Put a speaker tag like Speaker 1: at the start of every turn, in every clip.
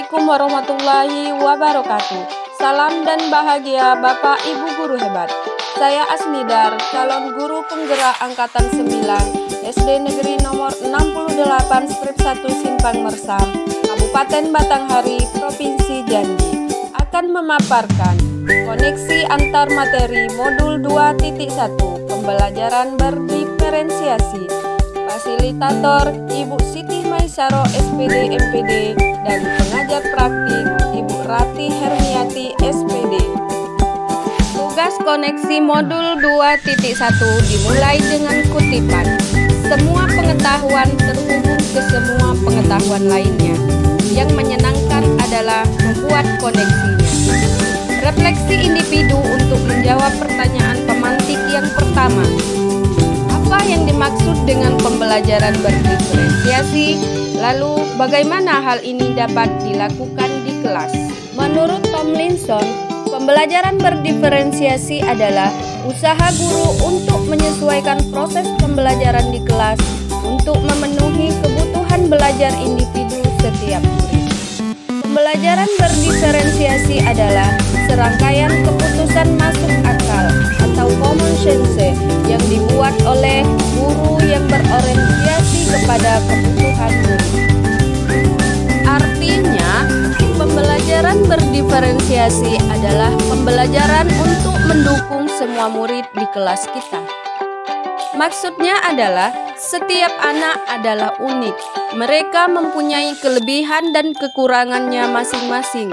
Speaker 1: Assalamualaikum warahmatullahi wabarakatuh. Salam dan bahagia Bapak Ibu Guru hebat. Saya Asmidar, calon guru penggerak Angkatan 9 SD Negeri nomor 68 strip 1 Simpang Mersam, Kabupaten Batanghari, Provinsi Jambi, akan memaparkan koneksi antar materi modul 2.1 pembelajaran berdiferensiasi. Fasilitator Ibu Siti Maisaro SPD MPD dan pengajar praktik Ibu Rati Hermiati SPD. Tugas koneksi modul 2.1 dimulai dengan kutipan. Semua pengetahuan terhubung ke semua pengetahuan lainnya. Yang menyenangkan adalah membuat koneksinya. Refleksi individu untuk menjawab pertanyaan pemantik yang pertama. Apa yang dimaksud dengan pembelajaran berdiferensiasi? Lalu, bagaimana hal ini dapat dilakukan di kelas? Menurut Tomlinson, pembelajaran berdiferensiasi adalah usaha guru untuk menyesuaikan proses pembelajaran di kelas untuk memenuhi kebutuhan belajar individu setiap murid. Pembelajaran berdiferensiasi adalah serangkaian keputusan masuk akal atau common sense yang dibuat oleh guru yang berorientasi kepada kebutuhan murid. Artinya, pembelajaran berdiferensiasi adalah pembelajaran untuk mendukung semua murid di kelas kita. Maksudnya adalah setiap anak adalah unik. Mereka mempunyai kelebihan dan kekurangannya masing-masing.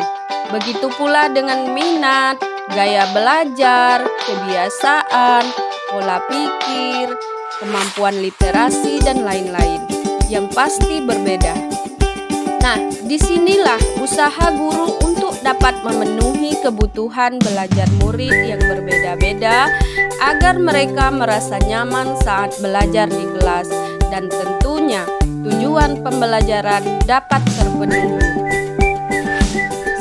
Speaker 1: Begitu pula dengan minat, gaya belajar, kebiasaan, pola pikir, kemampuan literasi, dan lain-lain yang pasti berbeda. Nah, disinilah usaha guru untuk dapat memenuhi kebutuhan belajar murid yang berbeda-beda agar mereka merasa nyaman saat belajar di kelas dan tentunya tujuan pembelajaran dapat terpenuhi.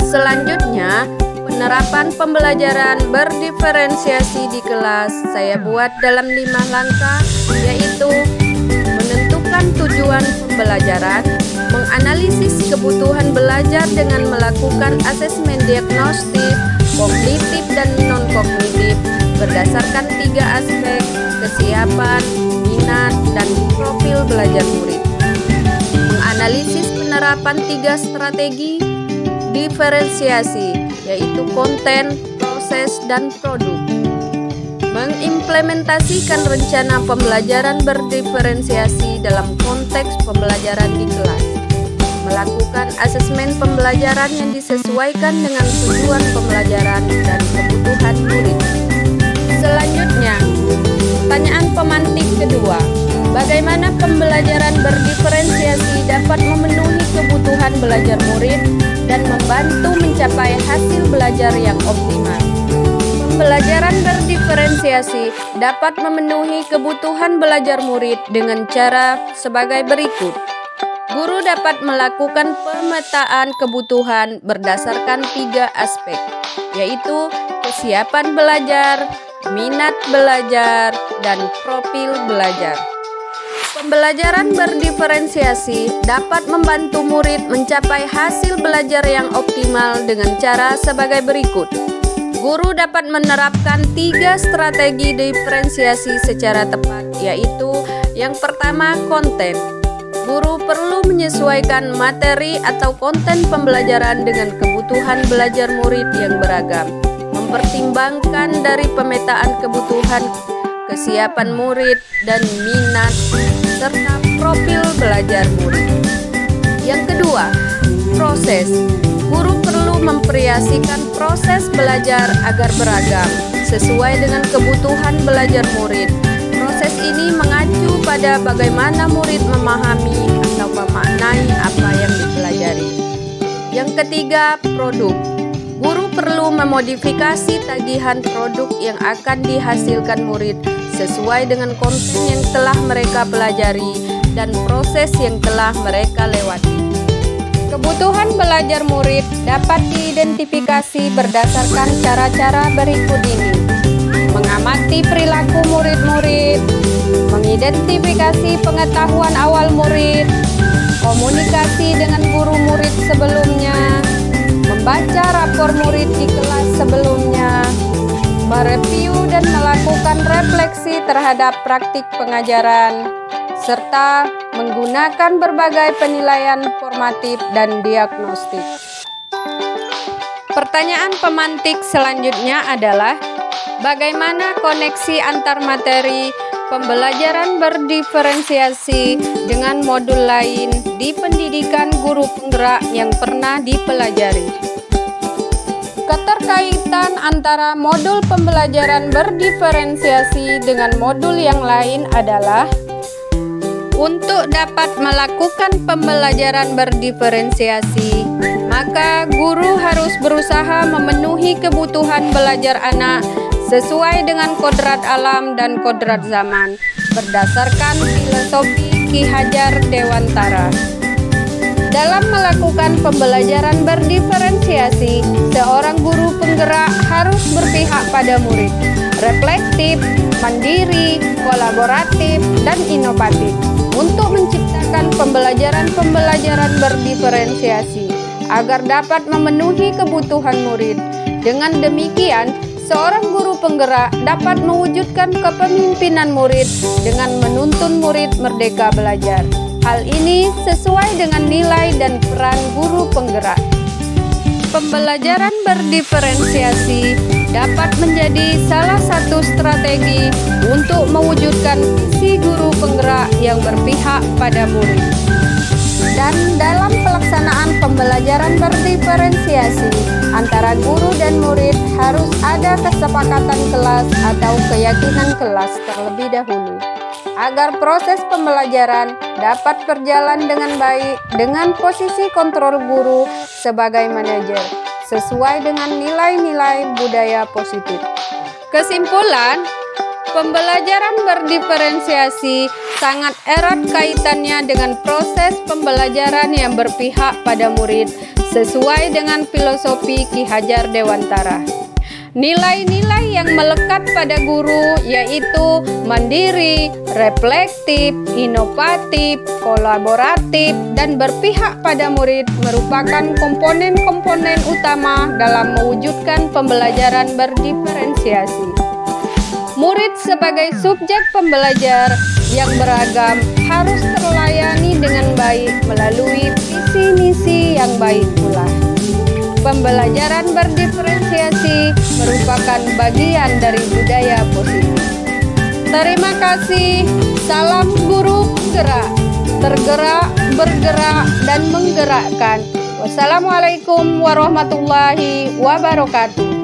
Speaker 1: Selanjutnya, penerapan pembelajaran berdiferensiasi di kelas saya buat dalam 5 langkah, yaitu menentukan tujuan pembelajaran, menganalisis kebutuhan belajar dengan melakukan asesmen diagnostik, kognitif dan non-kognitif berdasarkan 3 aspek: kesiapan, minat, dan profil belajar murid. Menganalisis penerapan 3 strategi diferensiasi, yaitu konten, proses, dan produk. Mengimplementasikan rencana pembelajaran berdiferensiasi dalam konteks pembelajaran di kelas. Melakukan asesmen pembelajaran yang disesuaikan dengan tujuan pembelajaran dan kebutuhan murid. Selanjutnya, pertanyaan pemantik kedua. Bagaimana pembelajaran berdiferensiasi dapat memenuhi kebutuhan belajar murid dan membantu mencapai hasil belajar yang optimal? Pembelajaran berdiferensiasi dapat memenuhi kebutuhan belajar murid dengan cara sebagai berikut. Guru dapat melakukan pemetaan kebutuhan berdasarkan 3 aspek, yaitu kesiapan belajar, minat belajar, dan profil belajar. Pembelajaran berdiferensiasi dapat membantu murid mencapai hasil belajar yang optimal dengan cara sebagai berikut. Guru dapat menerapkan 3 strategi diferensiasi secara tepat, yaitu yang pertama, konten. Guru perlu menyesuaikan materi atau konten pembelajaran dengan kebutuhan belajar murid yang beragam, mempertimbangkan dari pemetaan kebutuhan, kesiapan murid, dan minat, serta profil belajar murid. Yang kedua, proses. Guru perlu memvariasikan proses belajar agar beragam, sesuai dengan kebutuhan belajar murid. Proses ini mengacu pada bagaimana murid memahami atau memaknai apa yang dipelajari. Yang ketiga, produk. Guru perlu memodifikasi tagihan produk yang akan dihasilkan murid sesuai dengan konten yang telah mereka pelajari dan proses yang telah mereka lewati. Kebutuhan belajar murid dapat diidentifikasi berdasarkan cara-cara berikut ini. Mengamati perilaku murid-murid, mengidentifikasi pengetahuan awal murid, komunikasi dengan guru murid sebelumnya, membaca rapor murid di kelas sebelumnya, mereview dan melakukan refleksi terhadap praktik pengajaran, serta menggunakan berbagai penilaian formatif dan diagnostik. Pertanyaan pemantik selanjutnya adalah, bagaimana koneksi antar materi pembelajaran berdiferensiasi dengan modul lain di pendidikan guru penggerak yang pernah dipelajari? Keterkaitan antara modul pembelajaran berdiferensiasi dengan modul yang lain adalah, untuk dapat melakukan pembelajaran berdiferensiasi, maka guru harus berusaha memenuhi kebutuhan belajar anak sesuai dengan kodrat alam dan kodrat zaman, berdasarkan filosofi Ki Hajar Dewantara. Dalam melakukan pembelajaran berdiferensiasi, seorang guru penggerak harus berpihak pada murid, reflektif, mandiri, kolaboratif, dan inovatif untuk menciptakan pembelajaran berdiferensiasi agar dapat memenuhi kebutuhan murid. Dengan demikian, seorang guru penggerak dapat mewujudkan kepemimpinan murid dengan menuntun murid merdeka belajar. Hal ini sesuai dengan nilai dan peran guru penggerak. Pembelajaran berdiferensiasi dapat menjadi salah satu strategi untuk mewujudkan visi guru penggerak yang berpihak pada murid. Dan dalam pelaksanaan pembelajaran berdiferensiasi antara guru dan murid harus ada kesepakatan kelas atau keyakinan kelas terlebih dahulu, agar proses pembelajaran dapat berjalan dengan baik dengan posisi kontrol guru sebagai manajer, sesuai dengan nilai-nilai budaya positif. Kesimpulan, pembelajaran berdiferensiasi sangat erat kaitannya dengan proses pembelajaran yang berpihak pada murid sesuai dengan filosofi Ki Hajar Dewantara. Nilai-nilai yang melekat pada guru yaitu mandiri, reflektif, inovatif, kolaboratif, dan berpihak pada murid merupakan komponen-komponen utama dalam mewujudkan pembelajaran berdiferensiasi. Murid sebagai subjek pembelajar yang beragam harus terlayani dengan baik melalui visi misi yang baik pula. Pembelajaran berdiferensiasi merupakan bagian dari budaya positif. Terima kasih. Salam guru penggerak, tergerak, bergerak, dan menggerakkan. Wassalamualaikum warahmatullahi wabarakatuh.